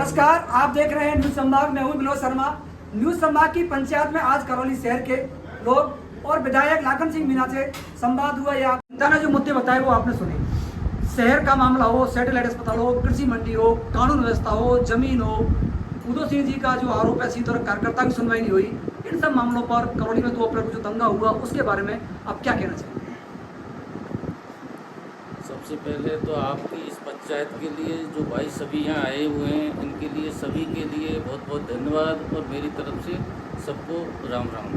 नमस्कार, आप देख रहे हैं न्यूज संभाग। मैं हूं विनोद शर्मा। न्यूज संभाग की पंचायत में आज करौली शहर के लोग और विधायक लाखन सिंह मीणा से संवाद हुआ। या ने जो मुद्दे बताए वो आपने सुने। शहर का मामला हो, सैटेलाइट अस्पताल हो, कृषि मंडी हो, कानून व्यवस्था हो, जमीन हो, उदय सिंह जी का जो आरोप है सीधे कार्यकर्ता की सुनवाई नहीं हुई। इन सब मामलों पर करौली में 2 अप्रैल को जो दंगा हुआ उसके बारे में आप क्या कहना चाहेंगे? सबसे पहले तो आपकी इस पंचायत के लिए जो भाई सभी यहाँ आए हुए हैं, इनके लिए सभी के लिए बहुत बहुत धन्यवाद और मेरी तरफ से सबको राम राम।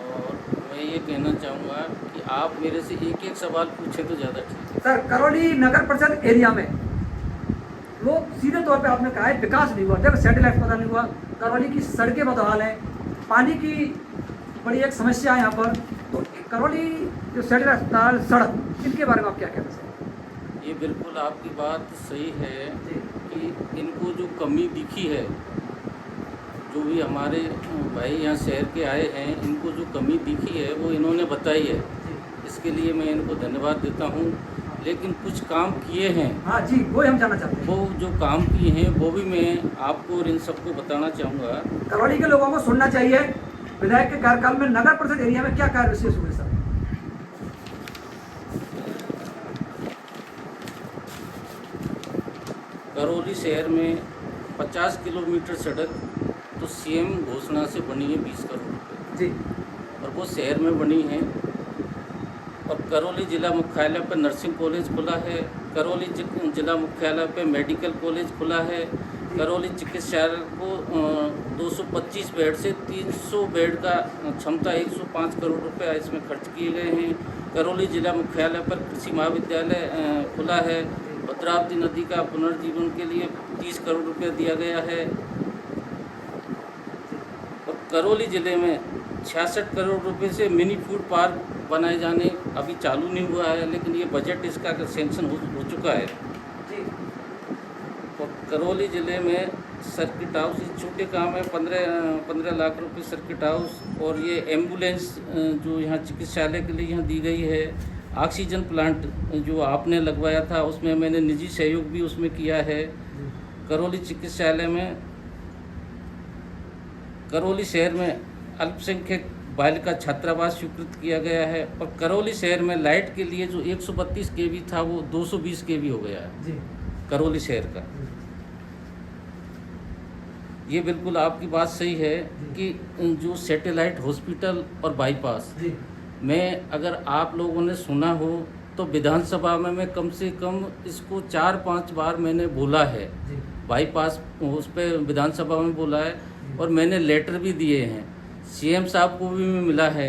और मैं ये कहना चाहूँगा कि आप मेरे से एक एक सवाल पूछें तो ज़्यादा ठीक है। सर, करौली नगर परिषद एरिया में लोग सीधे तौर पे आपने कहा है विकास नहीं हुआ। जब सैटेलाइट पता नहीं हुआ, करौली की सड़कें बदहाल हैं, पानी की बड़ी एक समस्या है यहाँ पर। तो करौली जो सैटेलाइट अस्पताल, सड़क, इनके बारे में आप क्या कहना चाहेंगे? ये बिल्कुल आपकी बात सही है कि इनको जो कमी दिखी है, जो भी हमारे भाई यहाँ शहर के आए हैं, इनको जो कमी दिखी है वो इन्होंने बताई है। इसके लिए मैं इनको धन्यवाद देता हूँ। लेकिन कुछ काम किए हैं, हाँ जी, वो हम जानना चाहते हैं। वो जो काम किए हैं वो भी मैं आपको और इन सबको बताना चाहूँगा। करौली के लोगों को सुनना चाहिए। विधायक के कार्यकाल में नगर परिषद एरिया में क्या कार्य विशेष हुए सर? करौली शहर में 50 किलोमीटर सड़क तो सीएम घोषणा से बनी है 20 करोड़ रुपये जी, और वो शहर में बनी है। और करौली जिला मुख्यालय पर नर्सिंग कॉलेज खुला है, करौली जिला मुख्यालय पर मेडिकल कॉलेज खुला है, करौली चिकित्सालय को 225 बेड से 300 बेड का क्षमता 105 करोड़ रुपये इसमें खर्च किए गए हैं। करौली जिला मुख्यालय पर कृषि महाविद्यालय खुला है, भद्रावती नदी का पुनर्जीवन के लिए 30 करोड़ रुपये दिया गया है। और करौली ज़िले में 66 करोड़ रुपए से मिनी फूड पार्क बनाए जाने अभी चालू नहीं हुआ है, लेकिन ये बजट इसका सेंक्शन हो चुका है। और करौली ज़िले में सर्किट हाउस, ये छोटे काम है, 15 लाख रुपए सर्किट हाउस। और ये एम्बुलेंस जो यहाँ चिकित्सालय के लिए यहाँ दी गई है। ऑक्सीजन प्लांट जो आपने लगवाया था उसमें मैंने निजी सहयोग भी उसमें किया है। करौली चिकित्सालय में, करौली शहर में अल्पसंख्यक बालिका छात्रावास स्वीकृत किया गया है। और करौली शहर में लाइट के लिए जो 132 केवी था वो 220 केवी हो गया है जी, करौली शहर का। ये बिल्कुल आपकी बात सही है कि जो सैटेलाइट हॉस्पिटल और बाईपास में, अगर आप लोगों ने सुना हो तो विधानसभा में मैं कम से कम इसको 4-5 बार मैंने बोला है। बाईपास उस पर विधानसभा में बोला है और मैंने लेटर भी दिए हैं, सीएम साहब को भी मिला है।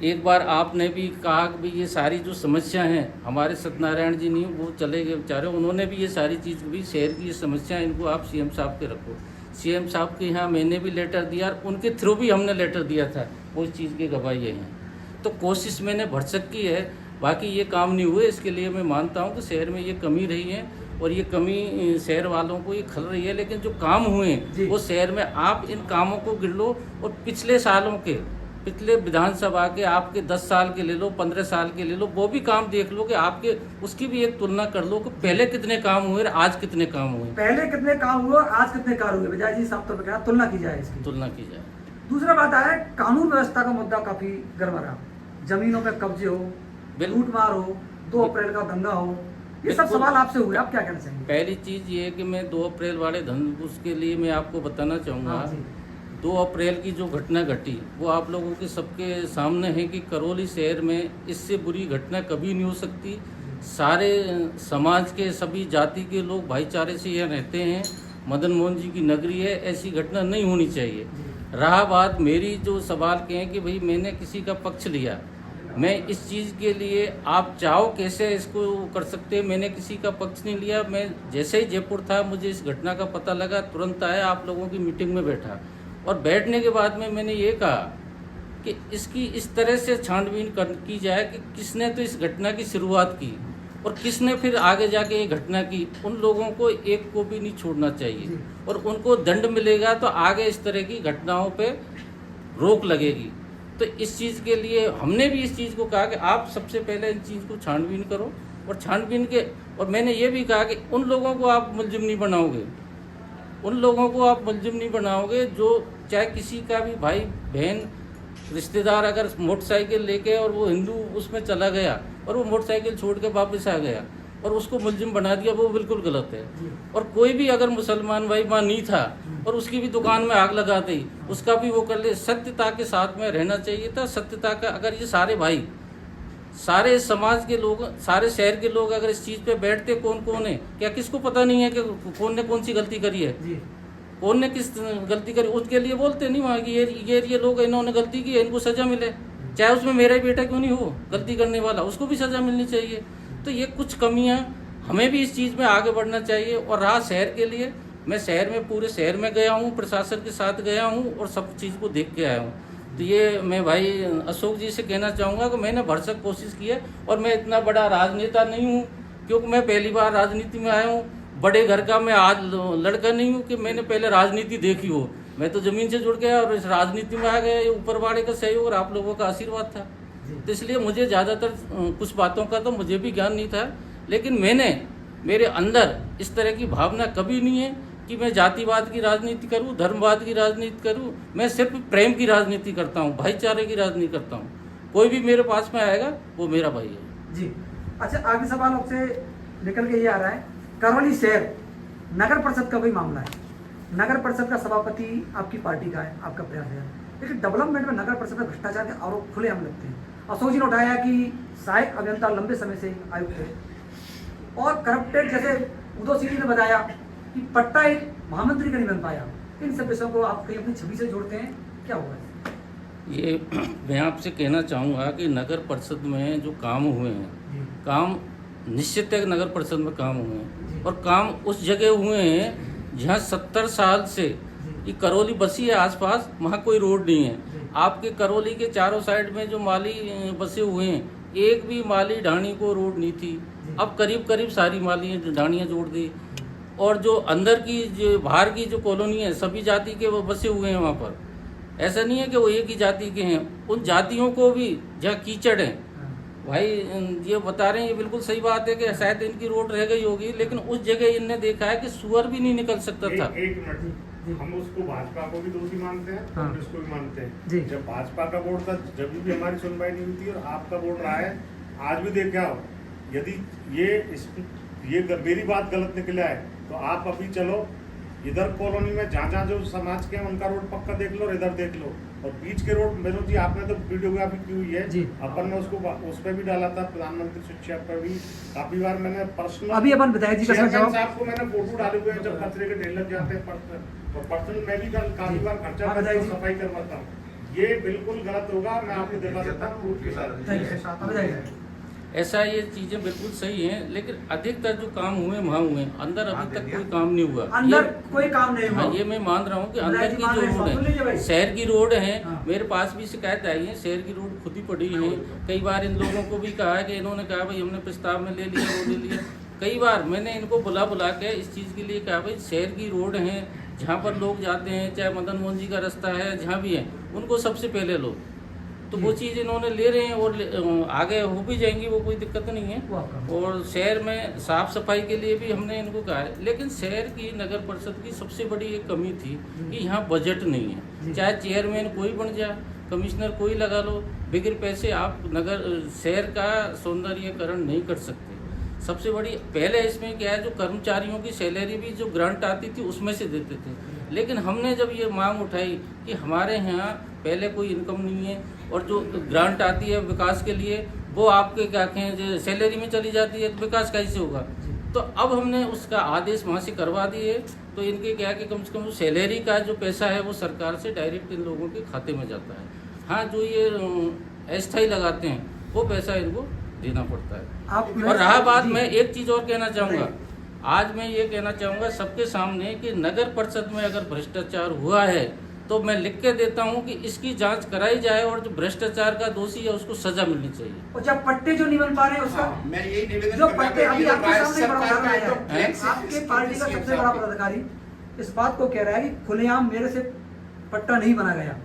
एक बार आपने भी कहा कि भाई ये सारी जो समस्या हैं, हमारे सत्यनारायण जी नहीं, वो चले गए बेचारे, उन्होंने भी ये सारी चीज़ भी शहर की ये समस्या है, इनको आप सीएम साहब के रखो। सीएम साहब के यहाँ मैंने भी लेटर दिया और उनके थ्रू भी हमने लेटर दिया था, वो इस चीज़ की गवाही हैं। तो कोशिश मैंने भरसक की है, बाकी ये काम नहीं हुए। इसके लिए मैं मानता हूँ कि शहर में ये कमी रही है और ये कमी शहर वालों को ये खल रही है। लेकिन जो काम हुए वो शहर में, आप इन कामों को गिन लो और पिछले सालों के, पिछले विधानसभा के आपके 10 साल के ले लो, 15 साल के ले लो, वो भी काम देख लो कि आपके उसकी भी एक तुलना कर लो कि पहले कितने काम हुए और आज कितने काम हुए। पहले कितने काम हुए और आज कितने कार्य हुए, विजय जी साफ तौर पर कहना, तुलना की जाए इसकी। तुलना की जाए। दूसरा बात है, कानून व्यवस्था का मुद्दा काफी गड़बड़ रहा। जमीनों पे कब्जे हो, लूटमार हो, 2 अप्रैल का दंगा हो, ये सब सवाल आपसे हुए, आप क्या कहना चाहेंगे? पहली चीज़ ये है कि मैं 2 अप्रैल वाले उसके लिए मैं आपको बताना चाहूँगा। 2 अप्रैल की जो घटना घटी वो आप लोगों के सबके सामने है कि करौली शहर में इससे बुरी घटना कभी नहीं हो सकती। सारे समाज के, सभी जाति के लोग भाईचारे से यहाँ रहते हैं, मदन मोहन जी की नगरी है, ऐसी घटना नहीं होनी चाहिए। रहा बात मेरी जो सवाल के हैं कि भाई मैंने किसी का पक्ष लिया, मैं इस चीज़ के लिए आप चाहो कैसे इसको कर सकते हैं, मैंने किसी का पक्ष नहीं लिया। मैं जैसे ही जयपुर था, मुझे इस घटना का पता लगा, तुरंत आया, आप लोगों की मीटिंग में बैठा और बैठने के बाद में मैंने ये कहा कि इसकी इस तरह से छानबीन की जाए कि किसने तो इस घटना की शुरुआत की और किसने फिर आगे जाके ये घटना की। उन लोगों को एक को भी नहीं छोड़ना चाहिए और उनको दंड मिलेगा तो आगे इस तरह की घटनाओं पे रोक लगेगी। तो इस चीज़ के लिए हमने भी इस चीज़ को कहा कि आप सबसे पहले इन चीज़ को छानबीन करो और छानबीन के, और मैंने ये भी कहा कि उन लोगों को आप मुलजिम नहीं बनाओगे उन लोगों को आप मुलजिम नहीं बनाओगे जो चाहे किसी का भी भाई बहन रिश्तेदार अगर मोटरसाइकिल लेके और वो हिंदू उसमें चला गया और वो मोटरसाइकिल छोड़ के वापस आ गया और उसको मुलजिम बना दिया, वो बिल्कुल गलत है। और कोई भी अगर मुसलमान भाई वहाँ नहीं था और उसकी भी दुकान में आग लगा दी, उसका भी वो कर ले, सत्यता के साथ में रहना चाहिए था। सत्यता का अगर ये सारे भाई, सारे समाज के लोग, सारे शहर के लोग अगर इस चीज़ पे बैठते, कौन कौन है, क्या किसको पता नहीं है कि कौन ने कौन सी गलती करी है, कौन ने किस गलती करी, उसके लिए बोलते नहीं वहाँ की ये लोग इन्होंने गलती की है, इनको सज़ा मिले, चाहे उसमें मेरा ही बेटा क्यों नहीं हो गलती करने वाला, उसको भी सज़ा मिलनी चाहिए। तो ये कुछ कमियाँ, हमें भी इस चीज़ में आगे बढ़ना चाहिए। और रहा शहर के लिए, मैं शहर में पूरे शहर में गया हूँ, प्रशासन के साथ गया हूँ और सब चीज़ को देख के आया हूँ। तो ये मैं भाई अशोक जी से कहना चाहूँगा कि मैंने भरसक कोशिश की है और मैं इतना बड़ा राजनेता नहीं हूँ, क्योंकि मैं पहली बार राजनीति में आया हूँ। बड़े घर का मैं आज लड़का नहीं हूँ कि मैंने पहले राजनीति देखी हो। मैं तो ज़मीन से जुड़ गया और इस राजनीति में आ गया। ये ऊपर वाले का सहयोग और आप लोगों का आशीर्वाद था। तो इसलिए मुझे ज़्यादातर कुछ बातों का तो मुझे भी ज्ञान नहीं था, लेकिन मेरे अंदर इस तरह की भावना कभी नहीं है कि मैं जातिवाद की राजनीति करूं, धर्मवाद की राजनीति करूं। मैं सिर्फ प्रेम की राजनीति करता हूं, भाईचारे की राजनीति करता हूं। कोई भी मेरे पास में आएगा वो मेरा भाई है जी। अच्छा, आगे सवाल आपसे निकल के ये आ रहा है, करौली शहर नगर परिषद का कोई मामला है, नगर परिषद का सभापति आपकी पार्टी का है, आपका प्रयास है, लेकिन डेवलपमेंट में नगर परिषद में भ्रष्टाचार के आरोप खुलेआम लगते हैं। अशोक जी ने उठाया कि सहायक अभियंता लंबे समय से आयुक्त है और करप्टेड, जैसे उदय सिंह जी ने बताया कि पट्टा एक महामंत्री का नहीं बन पाया। इन सब विषयों को आप कहीं अपनी छवि से जोड़ते हैं, क्या होगा? ये मैं आपसे कहना चाहूँगा कि नगर परिषद में जो काम हुए हैं, काम निश्चित है नगर परिषद में काम हुए हैं और काम उस जगह हुए हैं जहाँ 70 साल से ये करौली बसी है आसपास, वहाँ कोई रोड नहीं है। आपके करौली के चारों साइड में जो माली बसे हुए हैं, एक भी माली ढाणी को रोड नहीं थी। अब करीब करीब सारी माली ढाणियाँ जोड़ दी और जो अंदर की जो बाहर की जो कॉलोनी है सभी जाति के वो बसे हुए हैं वहाँ पर। ऐसा नहीं है कि वो एक ही जाति के हैं, उन जातियों को भी जहाँ कीचड़ है भाई, ये बता रहे हैं, ये बिल्कुल सही बात है कि शायद इनकी रोड रह गई होगी, लेकिन उस जगह इनने देखा है कि सुअर भी नहीं निकल सकता था। एक मिनट, हम उसको भाजपा को भी दोषी मानते हैं, कांग्रेस को भी मानते हैं। जब भाजपा का वोट था जब भी हमारी सुनवाई नहीं हुई थी और आपका वोट रहा है, आज भी देख आओ। यदि ये मेरी बात गलत निकला है तो आप अभी चलो इधर कॉलोनी में जहाँ जो समाज के हैं उनका रोड पक्का देख लो और इधर देख लो, और बीच के रोड मेनू जी आपने तो वीडियोग्राफी की हुई है, अपन ने उसको उस पर भी डाला था, प्रधानमंत्री शिक्षा पर भी काफी बार मैंने पर्सनल अभी अपन बताया जी साहब को मैंने फोटो डाले हुए हैं जब कचरे के ढेर लग जाते हैं तो पर्सनल मैं भी काफी बार खर्चा करता हूँ, सफाई करवाता हूँ। ये बिल्कुल गलत होगा, मैं आपको दिखा सकता हूँ प्रूफ के साथ। ऐसा ये चीजें बिल्कुल सही हैं, लेकिन अधिकतर जो काम हुए वहाँ हुए, अंदर अभी तक कोई काम नहीं हुआ। अंदर कोई काम नहीं हुआ। ये मैं मान रहा हूँ कि अंदर की जो रोड है, शहर की रोड है, मेरे पास भी शिकायत आई है, शहर की रोड खुद ही पड़ी है। कई बार इन लोगों को भी कहा है कि इन्होंने कहा भाई हमने प्रस्ताव में ले लिया, वो ले लिया। कई बार मैंने इनको बुला के इस चीज़ के लिए कहा भाई शहर की रोड है, जहाँ पर लोग जाते हैं, चाहे मदन मोहन जी का रास्ता है, जहाँ भी है, उनको सबसे पहले लो। तो वो चीज़ इन्होंने ले रहे हैं और आगे हो भी जाएंगी, वो कोई दिक्कत नहीं है। और शहर में साफ सफाई के लिए भी हमने इनको कहा है, लेकिन शहर की नगर परिषद की सबसे बड़ी एक कमी थी कि यहाँ बजट नहीं है। चाहे चेयरमैन कोई बन जाए, कमिश्नर कोई लगा लो, बगैर पैसे आप शहर का सौंदर्यीकरण नहीं कर सकते। सबसे बड़ी पहले इसमें क्या है, जो कर्मचारियों की सैलरी भी जो ग्रांट आती थी उसमें से देते थे, लेकिन हमने जब ये मांग उठाई कि हमारे यहाँ पहले कोई इनकम नहीं है और जो ग्रांट आती है विकास के लिए वो आपके क्या कहें जो सैलरी में चली जाती है, तो विकास कैसे होगा। तो अब हमने उसका आदेश वहाँ से करवा दिए, तो इनके क्या कि कम से कम सैलरी का जो पैसा है वो सरकार से डायरेक्ट इन लोगों के खाते में जाता है। हाँ, जो ये अस्थायी लगाते हैं वो पैसा इनको देना पड़ता है। और रहा बात, मैं एक चीज़ और कहना चाहूँगा, आज मैं ये कहना चाहूँगा सबके सामने कि नगर परिषद में अगर भ्रष्टाचार हुआ है तो मैं लिख के देता हूँ कि इसकी जांच कराई जाए और जो भ्रष्टाचार का दोषी है उसको सजा मिलनी चाहिए। और जब पट्टे जो नहीं बन पा रहे हैं उसका मैं यही निवेदन जो पट्टे अभी आपके सामने बड़ा उदाहरण आया है, है आपके पार्टी का सबसे बड़ा पदाधिकारी इस बात को कह रहा है कि खुलेआम मेरे से पट्टा नहीं बना गया,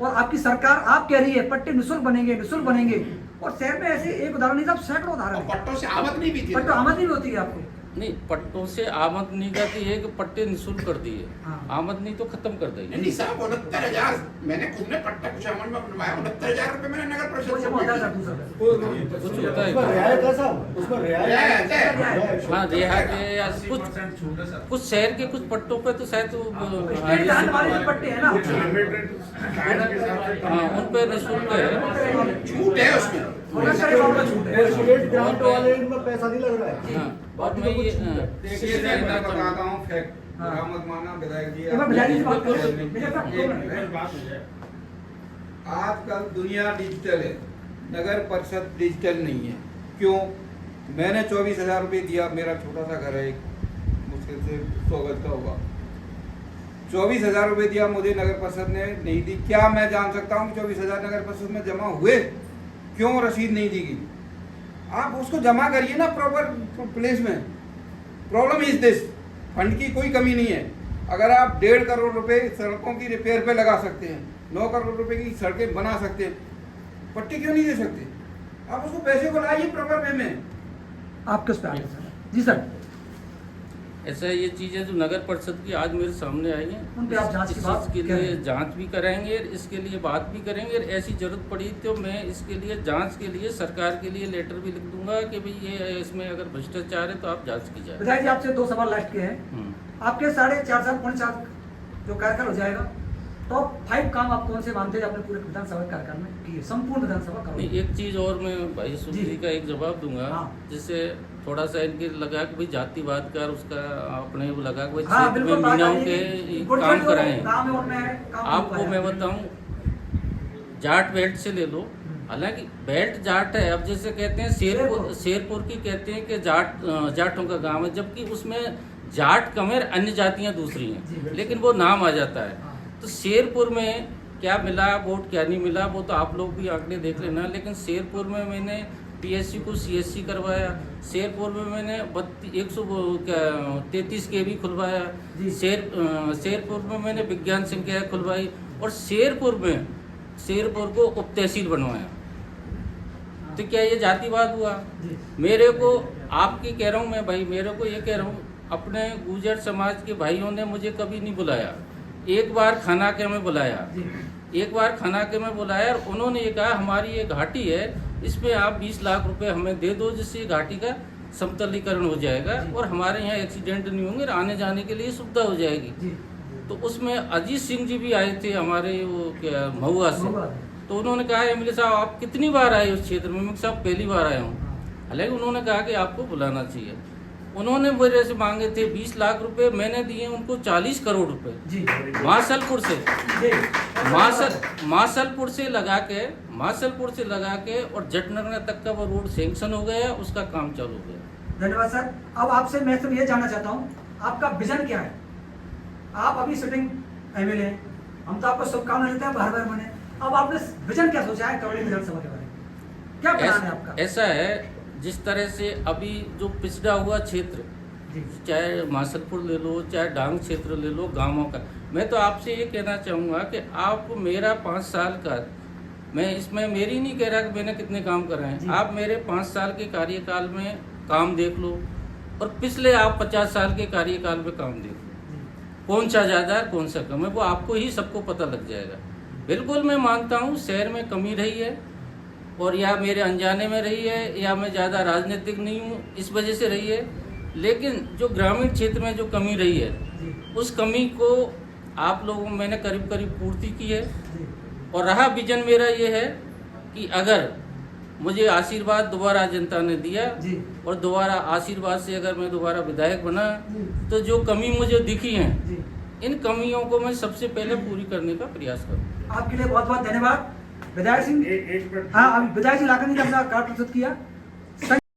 और आपकी सरकार आप कह रही है पट्टे निःशुल्क बनेंगे, और शहर में ऐसे एक उदाहरण नहीं था, सैकड़ों उदाहरण। पट्टों से आमदनी भी थी, पट्टों आमदनी भी होती है आपको। नहीं, पट्टों से आमदनी का तो ये कि पट्टे निःशुल्क कर दिए, हाँ। आमदनी तो खत्म कर दी। नहीं साहब, 69,000 मैंने खुद ने पट्टा कुछ अमल में बनवाया, 69,000 रुपए मैंने नगर वो परिषद जब को होता दिए। है दूसरा कुछ होता है उसमें रियायत है साहब, उसमें रियायत है। हाँ, रियायत है या कुछ शहर के कुछ पट्टों पे तो शायद स्टेट दान वाले जो पट्टे हैं ना, कुछ लिमिटेड टाइम के हिसाब से हाँ, उन पे निःशुल्क है। छूट है उसमें। बहुत सारे मामले छूट है। स्टेट ग्रांट वाले इनका पैसा नहीं लग रहा है। हाँ, और मैं ये देखिए सर, मैं बताता हूँ फैक्ट, बुरा मत मानना विधायक जी। एक बार विधायक जी से बात करो। मेरे साथ दो मिनट। आजकल दुनिया डिजिटल है, नगर परिषद डिजिटल नहीं है। क्यों? मैंने 24,000 रुपये दिया, मेरा छोटा सा घर है, एक मुश्किल से 100 गज का होगा। 24,000 रुपये दिया मुझे, नगर परिषद ने नहीं दी। क्या मैं जान सकता हूँ 24,000 नगर परिषद में जमा हुए? क्यों रसीद नहीं दी गई? आप उसको जमा करिए ना प्रॉपर प्लेस में। प्रॉब्लम इज दिस, फंड की कोई कमी नहीं है। अगर आप 1.5 करोड़ रुपए सड़कों की रिपेयर पे लगा सकते हैं, 9 करोड़ रुपए की सड़कें बना सकते हैं, पट्टी क्यों नहीं दे सकते? आप उसको पैसे को लाइए प्रॉपर वे में। आप किस पे आ गए सर? जी सर, ऐसा ये चीज़ें जो नगर परिषद की आज मेरे सामने आई हैं, उन पे आप जांच की इस बात चीज़ के करें। लिए जांच भी कराएंगे, इसके लिए बात भी करेंगे। और ऐसी जरूरत पड़ी तो मैं इसके लिए जांच के लिए सरकार के लिए लेटर भी लिख दूंगा कि भाई ये इसमें अगर भ्रष्टाचार है तो आप जांच की जाए। विधायक जी आपसे 2 सवाल लास्ट के हैं। आपके 4.5 साल 4 जो कार्यकाल हो जाएगा, टॉप 5 काम आप कौन से मानते हैं अपने पूरे विधानसभा कार्यकाल में किए, संपूर्ण विधानसभा का? नहीं, एक चीज़ और मैं भाई सुधी का एक जवाब दूंगा, हाँ। जिससे थोड़ा सा इनके लगा कि भाई जातिवाद का, और उसका अपने वो लगा कि भाई हाँ, क्षेत्र बिल्कुल में बात मीनाओं आई के कि गुर्जर काम जो कराएं। गाँव में उनमें है, काम नहीं आपको हो मैं पाया। बताऊं, जाट बेल्ट से ले लो, हालांकि बेल्ट जाट है। अब जैसे कहते हैं शेरपुर की कहते हैं कि जाटों का गांव है, जबकि उसमें जाट कम है, अन्य जातियां दूसरी हैं, लेकिन वो नाम आ जाता है। तो शेरपुर में क्या मिला वोट, क्या नहीं मिला, वो तो आप लोग भी आंकड़े देख लेना। लेकिन शेरपुर में मैंने पीएससी को सीएससी करवाया, शेरपुर में मैंने 133 केवी खुलवाया, शेरपुर में मैंने विज्ञान संख्या खुलवाई, और शेरपुर को उप तहसील बनवाया। तो क्या ये जातिवाद हुआ? मेरे को आपकी कह रहा हूँ मैं भाई, मेरे को ये कह रहा हूँ, अपने गुर्जर समाज के भाइयों ने मुझे कभी नहीं बुलाया। एक बार खाना के में बुलाया, और उन्होंने ये कहा हमारी ये घाटी है, इसमें आप 20 लाख रुपए हमें दे दो, जिससे ये घाटी का समतलीकरण हो जाएगा और हमारे यहाँ एक्सीडेंट नहीं होंगे, आने जाने के लिए सुविधा हो जाएगी। तो उसमें अजीत सिंह जी भी आए थे हमारे वो क्या महुआ से। तो उन्होंने कहा एमएलए साहब आप कितनी बार आए उस क्षेत्र में? मैं साहब पहली बार आया हूँ। हालांकि उन्होंने कहा कि आपको बुलाना चाहिए। उन्होंने मेरे से मांगे थे 20 लाख रुपए, मैंने दिए उनको 40 करोड़ रुपए मासलपुर से लगा के और जटनगर तक का वो रोड सैंक्शन हो गया, उसका काम चालू हो गया। धन्यवाद सर। अब आपसे मैं सिर्फ ये जानना चाहता हूँ, आपका विजन क्या है? आप अभी सिटिंग एमएलए हैं, हम तो आपको शुभकामनाएं देते हैं, बार बार बने। अब आपने विजन क्या सोचा है करौली विधानसभा के बारे में? क्या प्लान है आपका? ऐसा है, जिस तरह से अभी जो पिछड़ा हुआ क्षेत्र, चाहे मासलपुर ले लो, चाहे डांग क्षेत्र ले लो, गांवों का, मैं तो आपसे ये कहना चाहूँगा कि आप मेरा 5 साल का, मैं इसमें मेरी नहीं कह रहा कि मैंने कितने काम कराए, आप मेरे 5 साल के कार्यकाल में काम देख लो, और पिछले आप 50 साल के कार्यकाल में काम देख लो, कौन सा ज़्यादा है कौन सा कम है, वो आपको ही सबको पता लग जाएगा। बिल्कुल मैं मानता हूँ शहर में कमी रही है, और या मेरे अनजाने में रही है, या मैं ज़्यादा राजनीतिक नहीं हूँ इस वजह से रही है, लेकिन जो ग्रामीण क्षेत्र में जो कमी रही है, उस कमी को आप लोगों में मैंने करीब करीब पूर्ति की है। और रहा विजन मेरा ये है कि अगर मुझे आशीर्वाद दोबारा जनता ने दिया, और दोबारा आशीर्वाद से अगर मैं दोबारा विधायक बना, तो जो कमी मुझे दिखी है, इन कमियों को मैं सबसे पहले पूरी करने का प्रयास करूँ। आपके लिए बहुत बहुत धन्यवाद। विधायक सिंह, एक मिनट। हाँ, अभी विधायक जी लाखन जी ने अपना कार्ड प्रस्तुत किया।